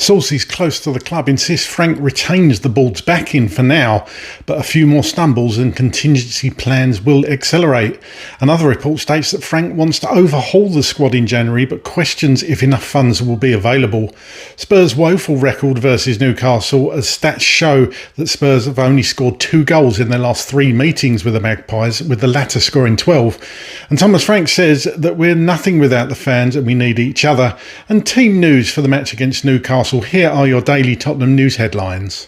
Sources close to the club insist Frank retains the board's backing for now, but a few more stumbles and contingency plans will accelerate. Another report states that Frank wants to overhaul the squad in January, but questions if enough funds will be available. Spurs' woeful record versus Newcastle, as stats show that Spurs have only scored 2 goals in their last 3 meetings with the Magpies, with the latter scoring 12. And Thomas Frank says that we're nothing without the fans and we need each other. And team news for the match against Newcastle. Here are your daily Tottenham news headlines.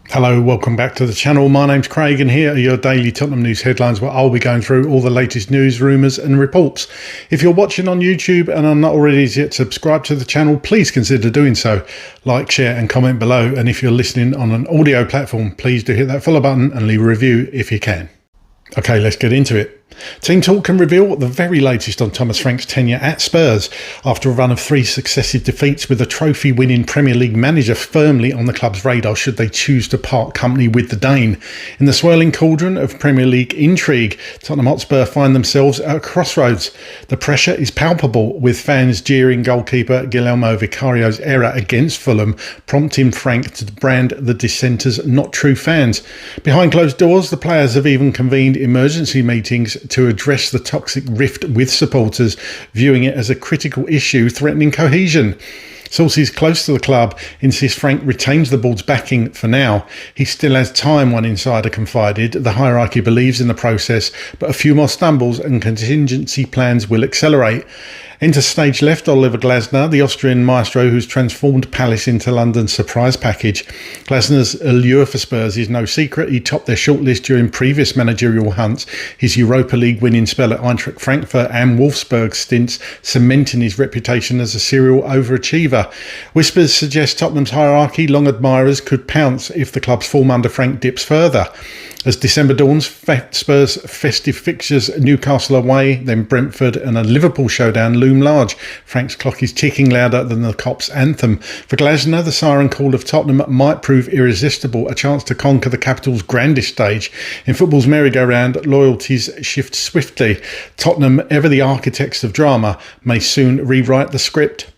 Hello, welcome back to the channel. My name's Craig and here are your daily Tottenham news headlines, where I'll be going through all the latest news, rumours and reports. If you're watching on YouTube and are not already yet subscribed to the channel, please consider doing so. Like, share and comment below, and if you're listening on an audio platform, please do hit that follow button and leave a review if you can. Okay, let's get into it. Team Talk can reveal the very latest on Thomas Frank's tenure at Spurs after a run of 3 successive defeats, with a trophy-winning Premier League manager firmly on the club's radar should they choose to part company with the Dane. In the swirling cauldron of Premier League intrigue, Tottenham Hotspur find themselves at a crossroads. The pressure is palpable, with fans jeering goalkeeper Guillermo Vicario's error against Fulham, prompting Frank to brand the dissenters not true fans. Behind closed doors, the players have even convened emergency meetings to address the toxic rift with supporters, viewing it as a critical issue threatening cohesion. Sources close to the club insist Frank retains the board's backing for now. He still has time, one insider confided. The hierarchy believes in the process, but a few more stumbles and contingency plans will accelerate. Enter stage left Oliver Glasner, the Austrian maestro who's transformed Palace into London's surprise package. Glasner's allure for Spurs is no secret. He topped their shortlist during previous managerial hunts, his Europa League winning spell at Eintracht Frankfurt and Wolfsburg stints cementing his reputation as a serial overachiever. Whispers suggest Tottenham's hierarchy long admirers could pounce if the club's form under Frank dips further. As December dawns, Spurs' festive fixtures, Newcastle away, then Brentford and a Liverpool showdown loom large. Frank's clock is ticking louder than the Cop's anthem. For Glasner, the siren call of Tottenham might prove irresistible, a chance to conquer the capital's grandest stage. In football's merry-go-round, loyalties shift swiftly. Tottenham, ever the architects of drama, may soon rewrite the script.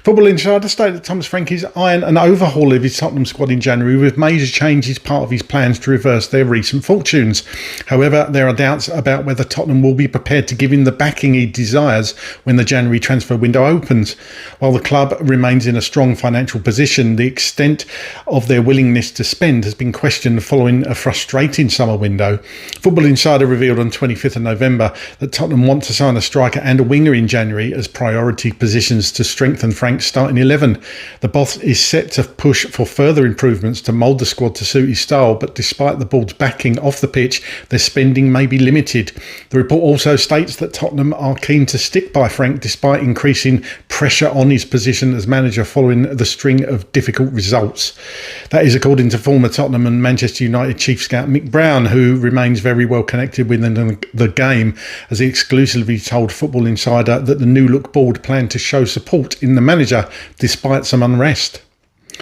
Football Insider stated that Thomas Frank is eyeing an overhaul of his Tottenham squad in January, with major changes part of his plans to reverse their recent fortunes. However, there are doubts about whether Tottenham will be prepared to give him the backing he desires when the January transfer window opens. While the club remains in a strong financial position, the extent of their willingness to spend has been questioned following a frustrating summer window. Football Insider revealed on 25th of November that Tottenham want to sign a striker and a winger in January as priority positions to strengthen Frank's starting 11. The boss is set to push for further improvements to mould the squad to suit his style, but despite the board's backing off the pitch, their spending may be limited. The report also states that Tottenham are keen to stick by Frank despite increasing pressure on his position as manager following the string of difficult results. That is according to former Tottenham and Manchester United chief scout Mick Brown, who remains very well connected with the game, as he exclusively told Football Insider that the new look board planned to show support in the manager despite some unrest.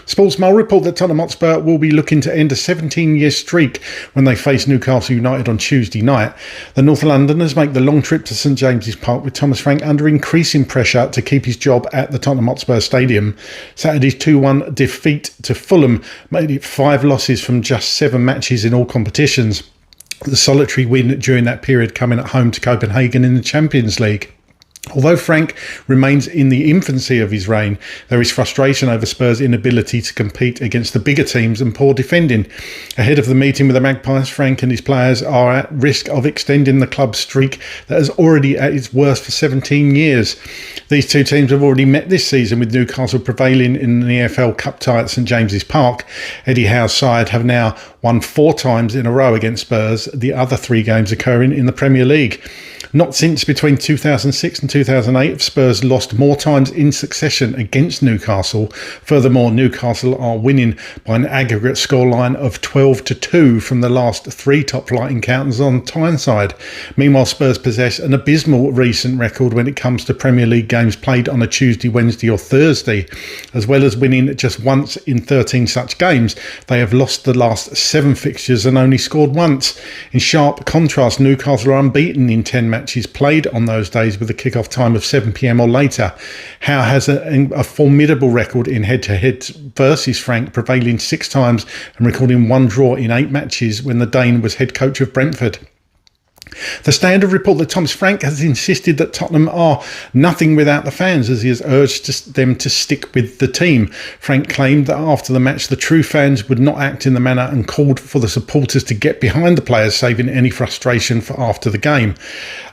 Sportsmail report that Tottenham Hotspur will be looking to end a 17-year streak when they face Newcastle United on Tuesday night. The North Londoners make the long trip to St James's Park, with Thomas Frank under increasing pressure to keep his job at the Tottenham Hotspur Stadium. Saturday's 2-1 defeat to Fulham made it 5 losses from just 7 matches in all competitions. The solitary win during that period coming at home to Copenhagen in the Champions League. Although Frank remains in the infancy of his reign, there is frustration over Spurs' inability to compete against the bigger teams and poor defending. Ahead of the meeting with the Magpies, Frank and his players are at risk of extending the club's streak that is already at its worst for 17 years. These two teams have already met this season, with Newcastle prevailing in the EFL Cup tie at St James's Park. Eddie Howe's side have now won 4 times in a row against Spurs, the other 3 games occurring in the Premier League. Not since between 2006 and 2008 have Spurs lost more times in succession against Newcastle. Furthermore, Newcastle are winning by an aggregate scoreline of 12-2 from the last 3 top-flight encounters on Tyneside. Meanwhile, Spurs possess an abysmal recent record when it comes to Premier League games played on a Tuesday, Wednesday or Thursday. As well as winning just once in 13 such games, they have lost the last 7 fixtures and only scored once. In sharp contrast, Newcastle are unbeaten in 10 matches played on those days with a kick-off time of 7 p.m. or later. Howe has a formidable record in head-to-head versus Frank, prevailing 6 times and recording 1 draw in 8 matches when the Dane was head coach of Brentford. The Standard report that Thomas Frank has insisted that Tottenham are nothing without the fans, as he has urged them to stick with the team. Frank claimed that after the match, the true fans would not act in the manner and called for the supporters to get behind the players, saving any frustration for after the game.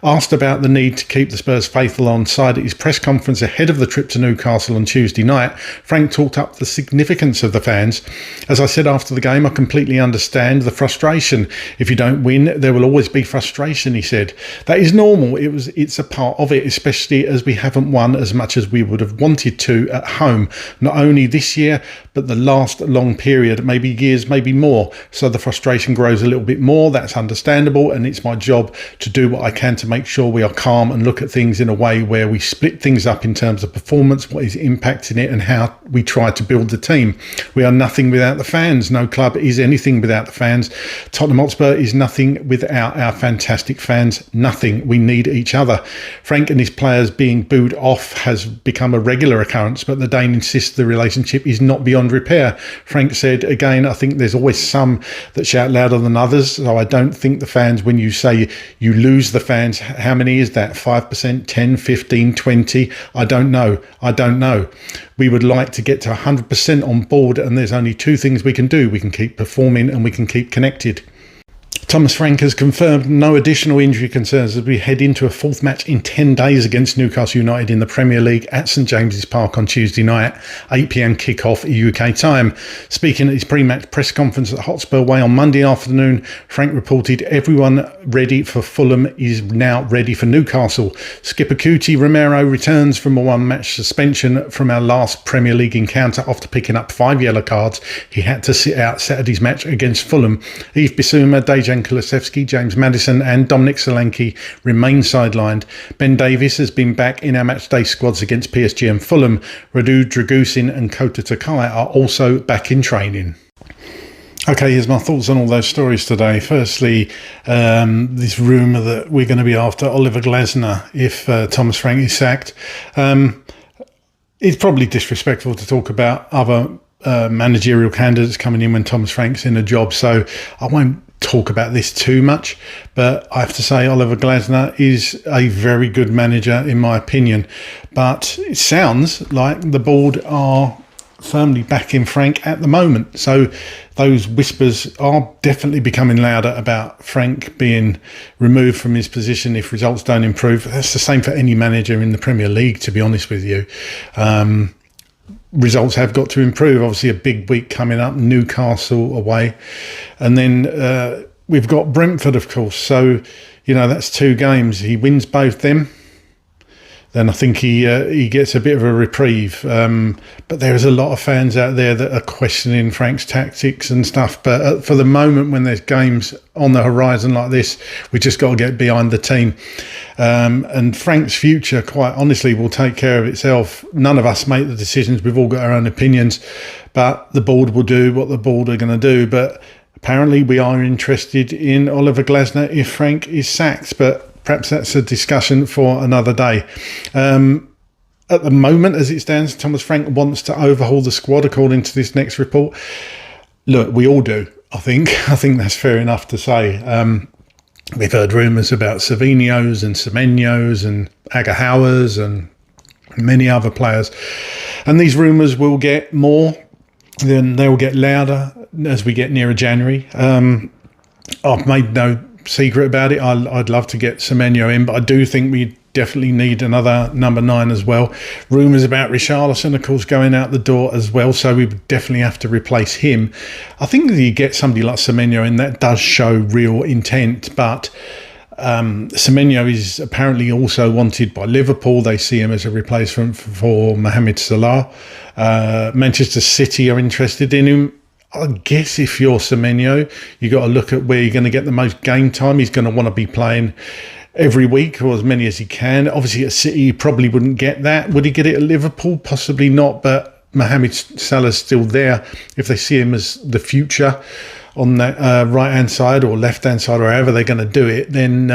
Asked about the need to keep the Spurs faithful on side at his press conference ahead of the trip to Newcastle on Tuesday night, Frank talked up the significance of the fans. As I said after the game, I completely understand the frustration. If you don't win, there will always be frustration, he said. That is normal. It's a part of it, especially as we haven't won as much as we would have wanted to at home, not only this year but the last long period, maybe years, maybe more. So the frustration grows a little bit more. That's understandable, and it's my job to do what I can to make sure we are calm and look at things in a way where we split things up in terms of performance, what is impacting it, and how we try to build the team. We are nothing without the fans. No club is anything without the fans. Tottenham Hotspur is nothing without our fantastic fans. Nothing. We need each other. Frank and his players being booed off has become a regular occurrence, but the Dane insists the relationship is not beyond repair. Frank said, again, I think there's always some that shout louder than others, so I don't think the fans, when you say you lose the fans, how many is that? 5%, 10, 15, 20? I don't know. We would like to get to 100% on board, and there's only 2 things we can do. We can keep performing and we can keep connected. Thomas Frank has confirmed no additional injury concerns as we head into a 4th match in 10 days against Newcastle United in the Premier League at St James's Park on Tuesday night, 8 p.m. kick-off UK time. Speaking at his pre-match press conference at Hotspur Way on Monday afternoon, Frank reported everyone ready for Fulham is now ready for Newcastle. Skipper Cuti Romero returns from a 1-match suspension from our last Premier League encounter after picking up 5 yellow cards. He had to sit out Saturday's match against Fulham. Yves Bissouma, Dejan Kulusevski, James Maddison and Dominic Solanke remain sidelined. Ben Davies has been back in our matchday squads against PSG and Fulham. Radu Dragusin and Kota Takai are also back in training. Okay, here's my thoughts on all those stories today. Firstly, this rumour that we're going to be after Oliver Glasner if Thomas Frank is sacked. It's probably disrespectful to talk about other managerial candidates coming in when Thomas Frank's in a job, so I won't talk about this too much, but I have to say Oliver Glasner is a very good manager in my opinion, but it sounds like the board are firmly backing Frank at the moment, so those whispers are definitely becoming louder about Frank being removed from his position if results don't improve. That's the same for any manager in the Premier League, to be honest with you. Results have got to improve. Obviously a big week coming up, Newcastle away, and then we've got Brentford, of course, so that's 2 games. He wins both them, then I think he gets a bit of a reprieve. But there's a lot of fans out there that are questioning Frank's tactics and stuff. But for the moment, when there's games on the horizon like this, we just got to get behind the team. And Frank's future, quite honestly, will take care of itself. None of us make the decisions. We've all got our own opinions. But the board will do what the board are going to do. But apparently we are interested in Oliver Glasner if Frank is sacked. But perhaps that's a discussion for another day. At the moment, as it stands, Thomas Frank wants to overhaul the squad, according to this next report. Look, we all do, I think. I think that's fair enough to say. We've heard rumours about Savinhos and Semenyo's and Agahauers and many other players. And these rumours will get more, then they'll get louder as we get nearer January. I've made no secret about it. I'd love to get Semenyo in, but I do think we definitely need another number 9 as well. Rumours about Richarlison, of course, going out the door as well, so we would definitely have to replace him. I think that you get somebody like Semenyo in, that does show real intent, but Semenyo is apparently also wanted by Liverpool. They see him as a replacement for Mohamed Salah. Manchester City are interested in him. I guess if you're Semenyo, you got to look at where you're going to get the most game time. He's going to want to be playing every week or as many as he can. Obviously at City he probably wouldn't get that. Would he get it at Liverpool? Possibly not, but Mohamed Salah's still there. If they see him as the future on that right hand side or left hand side or however they're going to do it, then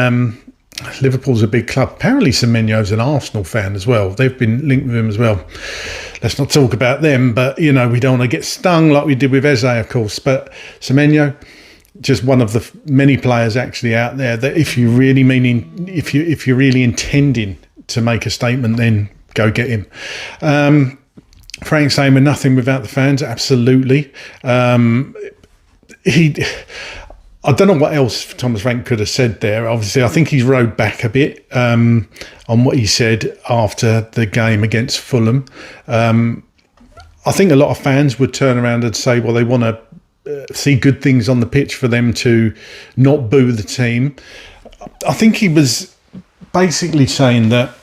Liverpool's a big club. Apparently Semenyo's an Arsenal fan as well. They've been linked with him as well. Let's not talk about them, but we don't want to get stung like we did with Eze, of course. But Semenyo, just one of the many players actually out there that if you're really intending to make a statement, then go get him. Frank saying we're nothing without the fans. Absolutely. I don't know what else Thomas Frank could have said there. Obviously, I think he's rode back a bit on what he said after the game against Fulham. I think a lot of fans would turn around and say, well, they want to see good things on the pitch for them to not boo the team. I think he was basically saying that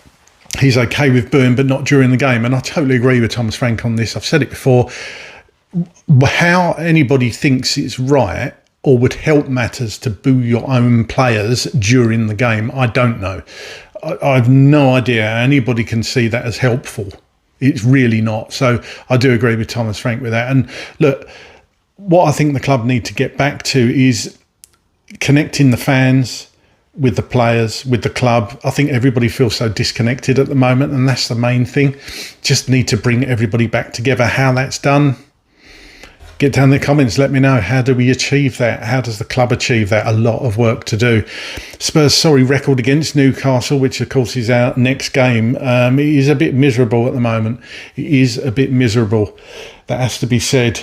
he's okay with booing, but not during the game. And I totally agree with Thomas Frank on this. I've said it before. How anybody thinks it's right or would help matters to boo your own players during the game, I don't know. I have no idea how anybody can see that as helpful. It's really not. So I do agree with Thomas Frank with that. And look, what I think the club need to get back to is connecting the fans with the players, with the club. I think everybody feels so disconnected at the moment, and that's the main thing. Just need to bring everybody back together. How that's done, get down in the comments, let me know. How do we achieve that? How does the club achieve that? A lot of work to do. Spurs, sorry record against Newcastle, which of course is our next game. It is a bit miserable at the moment. It is a bit miserable. That has to be said.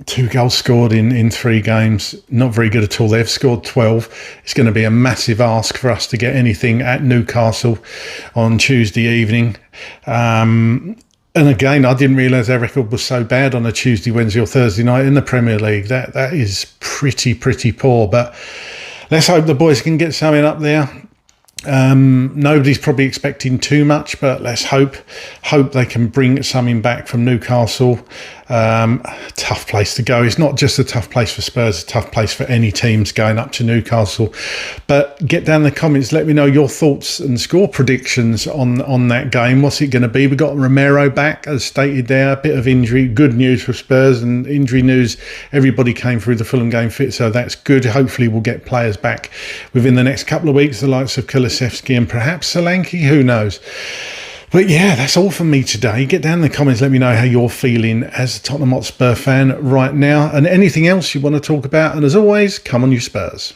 2 goals scored in 3 games. Not very good at all. They've scored 12. It's going to be a massive ask for us to get anything at Newcastle on Tuesday evening. And again, I didn't realise their record was so bad on a Tuesday, Wednesday or Thursday night in the Premier League. That is pretty poor. But let's hope the boys can get something up there. Nobody's probably expecting too much, but let's hope they can bring something back from Newcastle. Tough place to go. It's not just a tough place for Spurs, it's a tough place for any teams going up to Newcastle. But get down in the comments, let me know your thoughts and score predictions on that game. What's it going to be? We got Romero back, as stated there. A bit of injury, good news for Spurs, and injury news, everybody came through the Fulham game fit, so that's good. Hopefully we'll get players back within the next couple of weeks, the likes of Kulusevski and perhaps Solanke, who knows. But yeah, that's all from me today. Get down in the comments, let me know how you're feeling as a Tottenham Hotspur fan right now, and anything else you want to talk about. And as always, come on you Spurs.